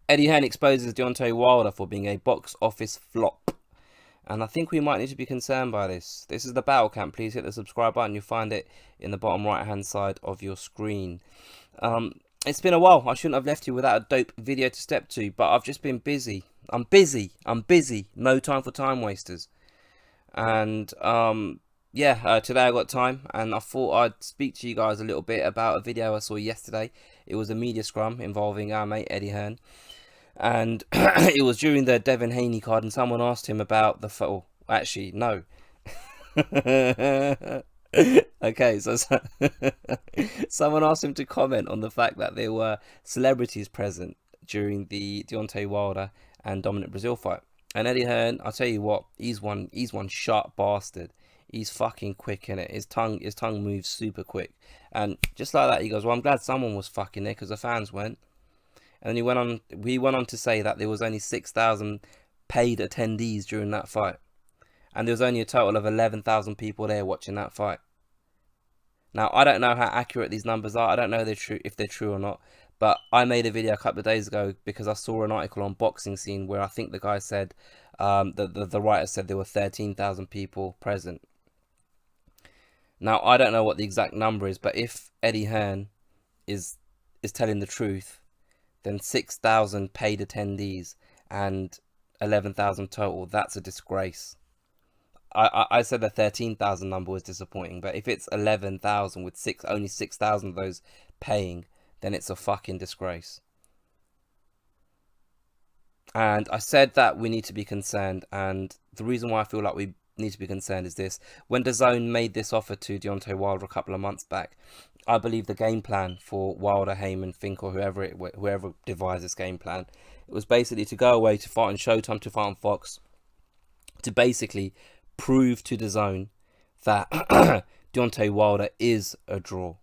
Eddie Hearn exposes Deontay Wilder for being a box office flop. And I think we might need to be concerned by this. This is the Battle Camp. Please hit the subscribe button. You'll find it in the bottom right hand side of your screen. It's been a while. I shouldn't have left you without a dope video to step to, but I've just been busy. I'm busy. I'm busy. No time for time wasters. And yeah, today I got time, and I thought I'd speak to you guys a little bit about a video I saw yesterday. It was a media scrum involving our mate Eddie Hearn, and it was during the Devin Haney card, and someone asked him about the photo. Actually, no. Okay, so someone asked him to comment on the fact that there were celebrities present during the Deontay Wilder and Dominic Brazil fight. And Eddie Hearn, I'll tell you what, he's one sharp bastard. He's fucking quick in it. His tongue moves super quick. And just like that, he goes, "Well, I'm glad someone was fucking there because the fans went." And then he went on to say that there was only 6,000 paid attendees during that fight, and there was only a total of 11,000 people there watching that fight. Now, I don't know how accurate these numbers are. I don't know if they're true or not. But I made a video a couple of days ago because I saw an article on Boxing Scene where I think the guy said, the writer said there were 13,000 people present. Now, I don't know what the exact number is, but if Eddie Hearn is telling the truth, then 6,000 paid attendees and 11,000 total, that's a disgrace. I said the 13,000 number was disappointing, but if it's 11,000 with only 6,000 of those paying, then it's a fucking disgrace. And I said that we need to be concerned, and the reason why I feel like we need to be concerned is this. When DAZN made this offer to Deontay Wilder a couple of months back, I believe the game plan for Wilder, Heyman, Finkel, whoever devised this game plan, it was basically to go away to fight on Showtime, to fight on Fox, to basically prove to DAZN that Deontay Wilder is a draw,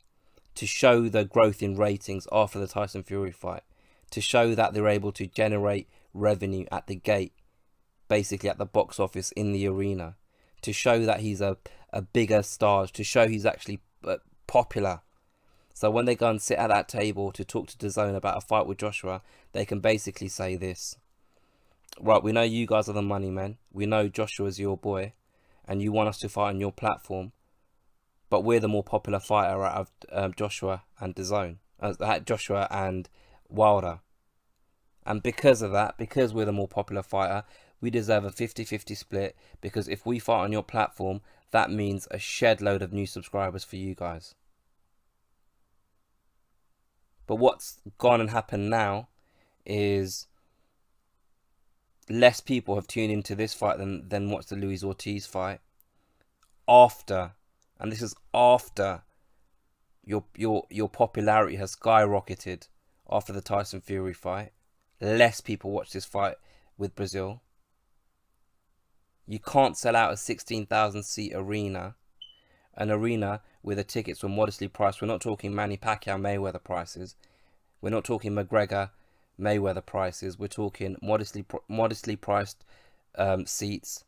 to show the growth in ratings after the Tyson Fury fight, to show that they're able to generate revenue at the gate, basically at the box office in the arena, to show that he's a bigger star, to show he's actually popular. So when they go and sit at that table to talk to DAZN about a fight with Joshua, they can basically say this: right, we know you guys are the money men. We know Joshua's your boy, and you want us to fight on your platform, but we're the more popular fighter out of Joshua and DAZN, Joshua and Wilder. And because of that, because we're the more popular fighter, we deserve a 50-50 split, because if we fight on your platform, that means a shed load of new subscribers for you guys. But what's gone and happened now is less people have tuned into this fight than watched the Luis Ortiz fight. After, and this is after, your popularity has skyrocketed after the Tyson Fury fight. Less people watch this fight with Brazil. You can't sell out a 16,000 seat arena, an arena where the tickets were modestly priced. We're not talking Manny Pacquiao Mayweather prices. We're not talking McGregor Mayweather prices. We're talking modestly priced seats,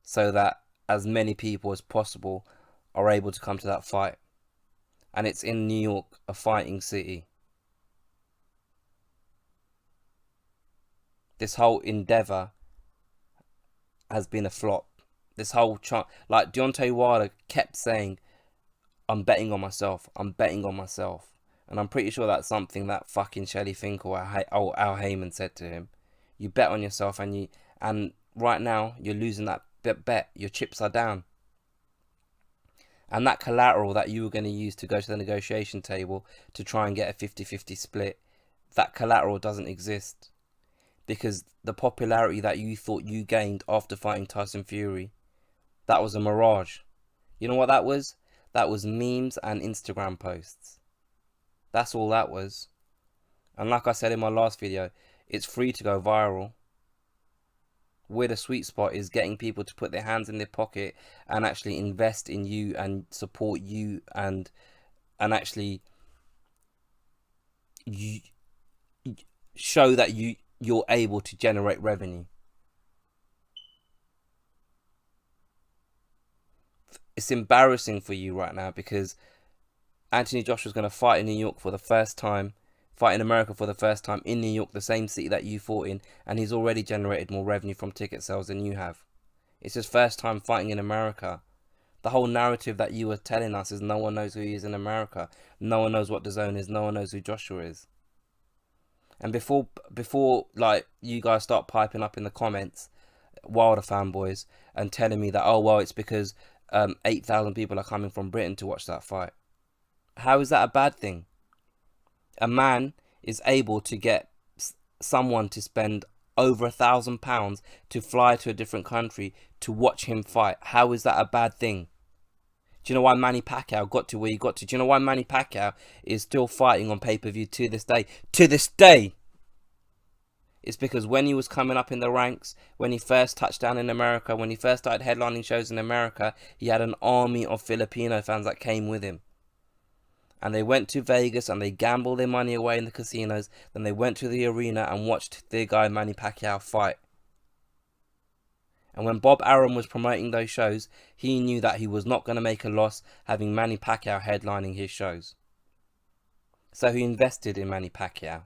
so that as many people as possible are able to come to that fight. And it's in New York, a fighting city. This whole endeavor has been a flop. This whole like Deontay Wilder kept saying, "I'm betting on myself. I'm betting on myself." And I'm pretty sure that's something that fucking Shelly, Finkel, or Al Heyman said to him. You bet on yourself, and right now you're losing that bet. Your chips are down. And that collateral that you were going to use to go to the negotiation table to try and get a 50-50 split, that collateral doesn't exist. Because the popularity that you thought you gained after fighting Tyson Fury, that was a mirage. You know what that was? That was memes and Instagram posts. That's all that was. And like I said in my last video, it's free to go viral. Where the sweet spot is getting people to put their hands in their pocket and actually invest in you and support you and actually show that you're able to generate revenue. It's embarrassing for you right now, because Anthony Joshua's going to fight in New York for the first time fight in America for the first time in New York, the same city that you fought in, and he's already generated more revenue from ticket sales than you have. It's his first time fighting in America. The whole narrative that you were telling us is no one knows who he is in America. No one knows what DAZN is. No one knows who Joshua is. And before like you guys start piping up in the comments, Wilder fanboys, and telling me that, oh well, it's because 8,000 people are coming from Britain to watch that fight. How is that a bad thing? A man is able to get someone to spend over £1,000 to fly to a different country to watch him fight. How is that a bad thing? Do you know why Manny Pacquiao got to where he got to? Do you know why Manny Pacquiao is still fighting on pay-per-view to this day? To this day! It's because when he was coming up in the ranks, when he first touched down in America, when he first started headlining shows in America, he had an army of Filipino fans that came with him. And they went to Vegas and they gambled their money away in the casinos. Then they went to the arena and watched their guy Manny Pacquiao fight. And when Bob Arum was promoting those shows, he knew that he was not going to make a loss having Manny Pacquiao headlining his shows. So he invested in Manny Pacquiao.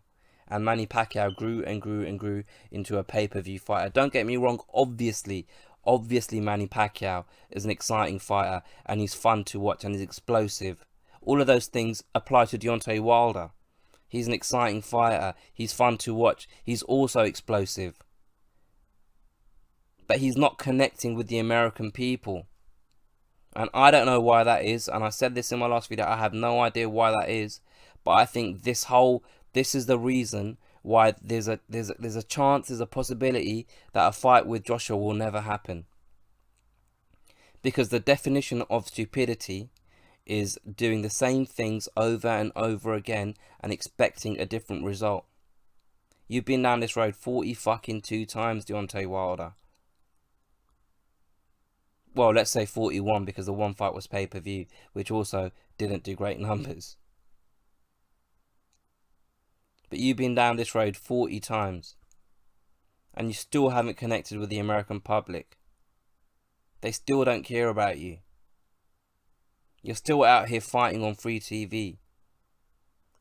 And Manny Pacquiao grew and grew and grew into a pay-per-view fighter. Don't get me wrong, obviously Manny Pacquiao is an exciting fighter. And he's fun to watch and he's explosive. All of those things apply to Deontay Wilder. He's an exciting fighter. He's fun to watch. He's also explosive. But he's not connecting with the American people. And I don't know why that is. And I said this in my last video. I have no idea why that is. But I think this is the reason why there's a chance, there's a possibility that a fight with Joshua will never happen. Because the definition of stupidity is doing the same things over and over again and expecting a different result. You've been down this road 42 times, Deontay Wilder. Well, let's say 41 because the one fight was pay-per-view, which also didn't do great numbers. But you've been down this road 40 times and you still haven't connected with the American public. They still don't care about you. You're still out here fighting on free TV.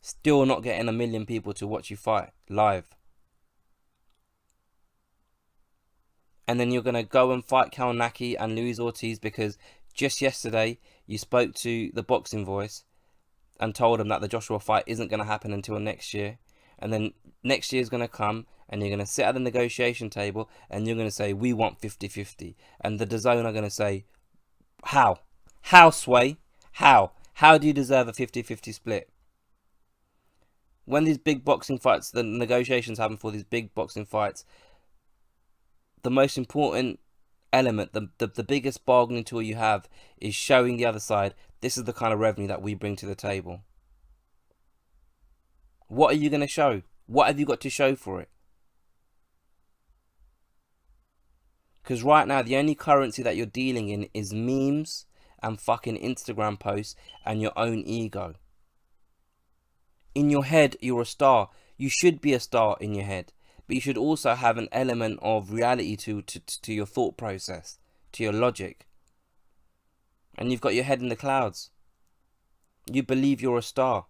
Still not getting 1 million people to watch you fight live. And then you're going to go and fight Kalnaki and Luis Ortiz because just yesterday you spoke to the Boxing Voice and told them that the Joshua fight isn't going to happen until next year. And then next year is going to come and you're going to sit at the negotiation table and you're going to say, we want 50-50. And the DAZN are going to say, how? How, Sway? How? How do you deserve a 50-50 split? When these big boxing fights, the negotiations happen for these big boxing fights, the most important element, the biggest bargaining tool you have is showing the other side, this is the kind of revenue that we bring to the table. What are you going to show? What have you got to show for it? Because right now, the only currency that you're dealing in is memes and fucking Instagram posts and your own ego. In your head, you're a star. You should be a star in your head. But you should also have an element of reality to your thought process, to your logic. And you've got your head in the clouds. You believe you're a star.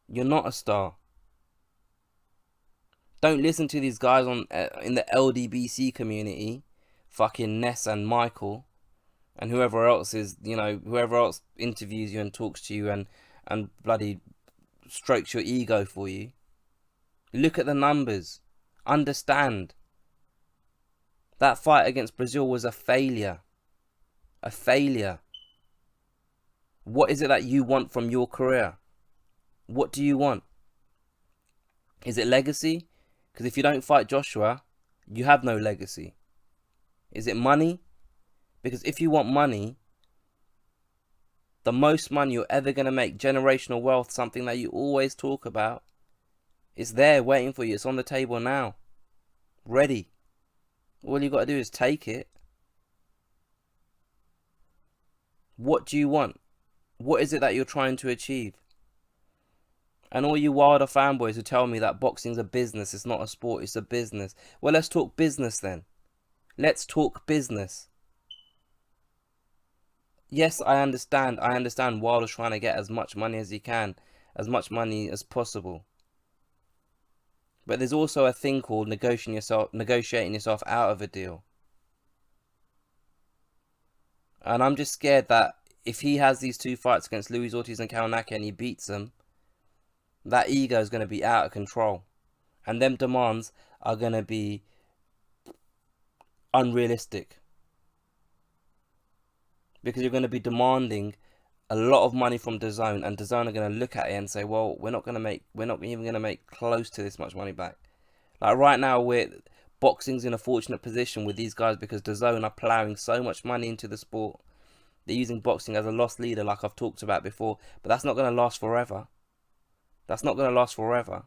You're not a star. Don't listen to these guys in the LDBC community, fucking Ness and Michael, and whoever else is, you know, whoever else interviews you and talks to you and bloody strokes your ego for you. Look at the numbers. Understand. That fight against Brazil was a failure. A failure. What is it that you want from your career? What do you want? Is it legacy? Because if you don't fight Joshua, you have no legacy. Is it money? Because if you want money, the most money you're ever going to make, generational wealth, something that you always talk about, it's there waiting for you. It's on the table now. Ready. All you got to do is take it. What do you want? What is it that you're trying to achieve? And all you Wilder fanboys who tell me that boxing's a business, it's not a sport, it's a business. Well, let's talk business then. Let's talk business. Yes, I understand. I understand Wilder's trying to get as much money as he can, as much money as possible. But there's also a thing called negotiating yourself out of a deal. And I'm just scared that if he has these 2 fights against Luis Ortiz and Kalnaka and he beats them, that ego is going to be out of control. And them demands are going to be unrealistic. Because you're going to be demanding a lot of money from DAZN, and DAZN are going to look at it and say, well, we're not even going to make close to this much money back. Like right now, boxing's in a fortunate position with these guys because DAZN are ploughing so much money into the sport. They're using boxing as a loss leader, like I've talked about before, but that's not going to last forever. That's not going to last forever.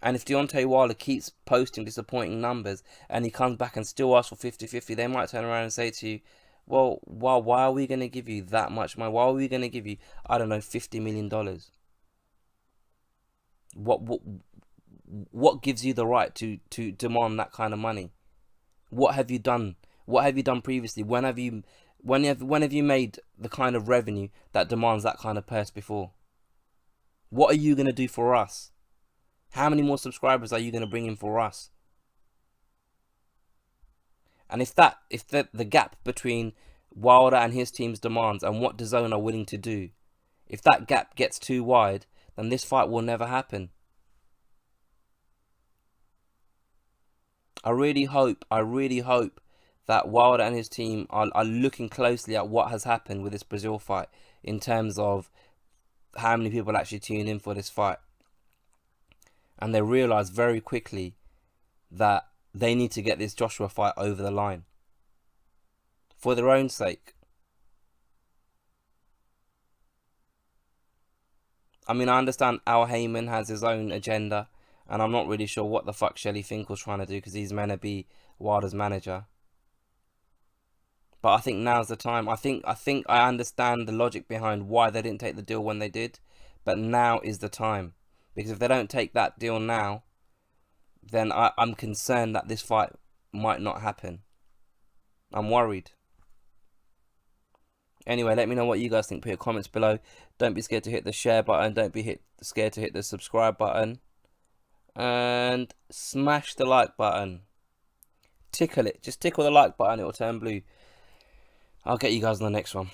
And if Deontay Wilder keeps posting disappointing numbers and he comes back and still asks for 50-50, they might turn around and say to you, well, why are we going to give you that much money? Why are we going to give you, I don't know, $50 million? What gives you the right to demand that kind of money? What have you done? What have you done previously? When have you made the kind of revenue that demands that kind of purse before? What are you going to do for us? How many more subscribers are you going to bring in for us? And if the gap between Wilder and his team's demands and what DAZN are willing to do, if that gap gets too wide, then this fight will never happen. I really hope that Wilder and his team are looking closely at what has happened with this Brazil fight in terms of how many people actually tune in for this fight. And they realise very quickly that they need to get this Joshua fight over the line. For their own sake. I mean, I understand Al Heyman has his own agenda. And I'm not really sure what the fuck Shelly Finkel's trying to do because he's meant to be Wilder's manager. But I think now's the time. I think I understand the logic behind why they didn't take the deal when they did. But now is the time. Because if they don't take that deal now, then I'm concerned that this fight might not happen. I'm worried. Anyway, let me know what you guys think. Put your comments below. Don't be scared to hit the share button. Don't be scared to hit the subscribe button. And smash the like button. Tickle it. Just tickle the like button. It will turn blue. I'll get you guys on the next one.